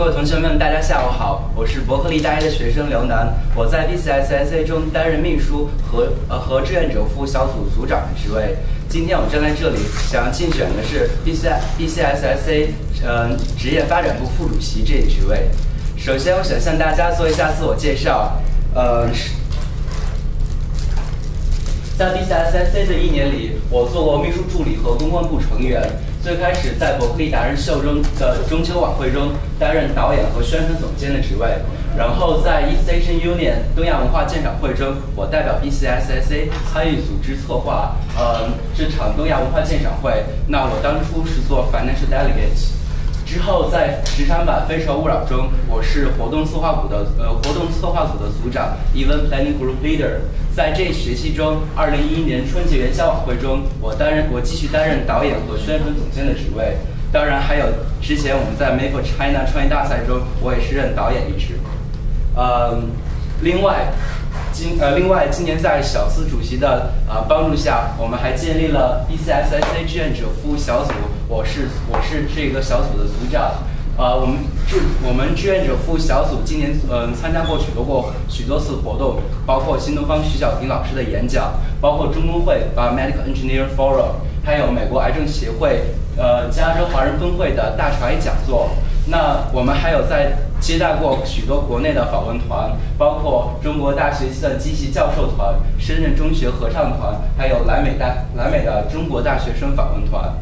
各位同学们，大家下午好，我是伯克利大一的学生刘楠，我在 BCSSA 中担任秘书和志愿者服务小组组长的职位。今天我站在这里，想要竞选的是 BCSSA 职业发展部副主席这一职位。首先，我想向大家做一下自我介绍。在 BCSSA 的1年里，我做过秘书助理和公关部成员。最开始在伯克利达人秀中的中秋晚会中担任导演和宣传总监的职位，然后在 East Asian Union 东亚文化鉴赏会中，我代表 BCSSA 参与组织策划这场东亚文化鉴赏会。那我当初是做 Financial Delegate。之后在职场版《非诚勿扰》中，我是活动策划组的组长 Event Planning Group Leader。在这一学期中，2011年春节元宵晚会中，我继续担任导演和宣传总监的职位。当然，还有之前我们在 Made for China 创意大赛中，我也是任导演一职。另外，今年在小司主席的帮助下，我们还建立了 BCSSA 志愿者服务小组，我是这个小组的组长。我们志愿者服务小组今年参加过许多次活动，包括新东方徐小平老师的演讲，包括中工会Medical Engineer Forum， 还有美国癌症协会加州华人分会的大肠癌讲座。那我们还有接待过许多国内的访问团，包括中国大学计算机系教授团、深圳中学合唱团，还有来美的中国大学生访问团。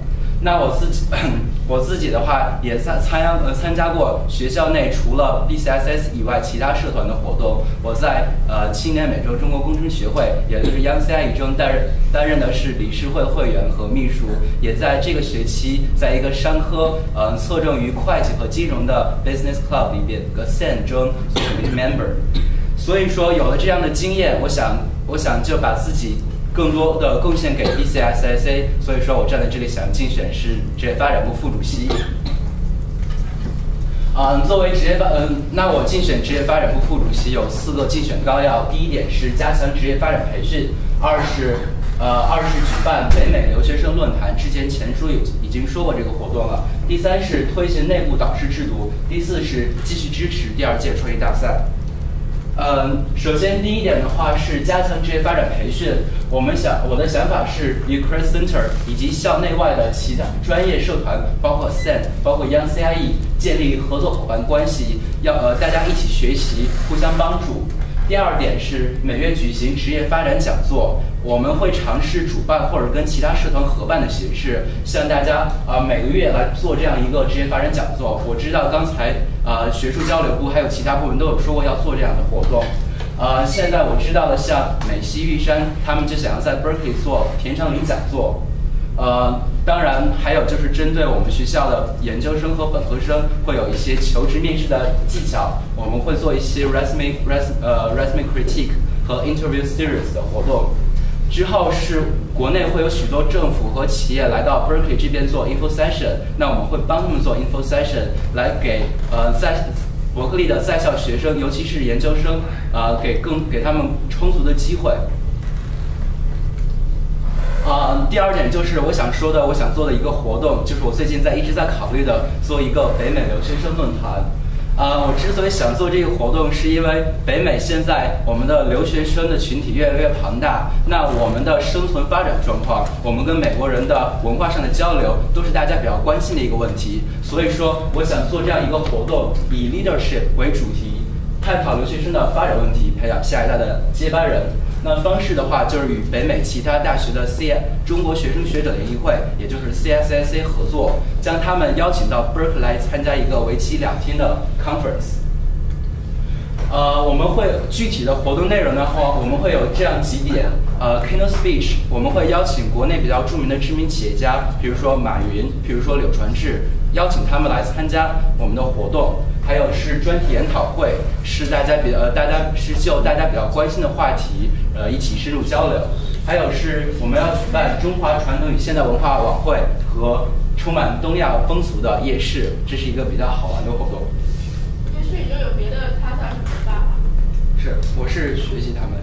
那我自己的话也参加过学校内除了 BCSS 以外其他社团的活动。我在青年美洲中国工程学会，也就是 Young CIE 中担任的是理事会会员和秘书，也在这个学期在一个商科侧重于会计和金融的 Business Club 里边的 SEN 中做 member。所以说有了这样的经验，我想就把自己更多的贡献给 BCSSA， 所以说我站在这里想竞选是职业发展部副主席。作为那我竞选职业发展部副主席有4个竞选纲要。第一点是加强职业发展培训，二是举办北美留学生论坛，之前前书已经说过这个活动了。第三是推行内部导师制度，第4是继续支持第2届创意大赛。首先第一点的话是加强职业发展培训。我的想法是与 Career Center 以及校内外的其他专业社团，包括 SEN， 包括 Young CIE 建立合作伙伴关系，大家一起学习，互相帮助。第2点是每月举行职业发展讲座，我们会尝试主办或者跟其他社团合办的形式，向大家每个月来做这样一个职业发展讲座。我知道刚才学术交流部还有其他部门都有说过要做这样的活动。现在我知道的，像美西玉山，他们就想要在 Berkeley 做田长林讲座。当然还有就是针对我们学校的研究生和本科生，会有一些求职面试的技巧，我们会做一些 resume critique 和 interview series 的活动。之后是国内会有许多政府和企业来到 Berkeley 这边做 info session， 那我们会帮他们做 info session， 来给在伯克利的在校学生，尤其是研究生，给他们充足的机会。第2点就是我想做的一个活动，就是我最近一直在考虑的，做一个北美留学生论坛。我之所以想做这个活动，是因为北美现在我们的留学生的群体越来越庞大，那我们的生存发展状况，我们跟美国人的文化上的交流，都是大家比较关心的一个问题。所以说，我想做这样一个活动，以 leadership 为主题，探讨留学生的发展问题，培养下一代的接班人。那方式的话，就是与北美其他大学的中国学生学者联谊会，也就是 CSSA 合作，将他们邀请到 Berkeley 来参加一个为期2天的 conference。我们会具体的活动内容的话，我们会有这样几点。keynote speech， 我们会邀请国内比较著名的知名企业家，比如说马云，比如说柳传志，邀请他们来参加我们的活动。还有是专题研讨会，是就大家比较关心的话题，一起深入交流。还有是我们要举办中华传统与现代文化晚会和充满东亚风俗的夜市，这是一个比较好玩的活动。夜市已经有别的他是怎么办吗？是，我是学习他们。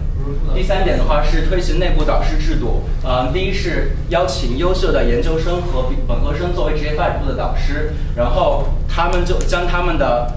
第3点的话是推行内部导师制度。第一是邀请优秀的研究生和本科生作为职业发展部的导师，然后他们就将他们的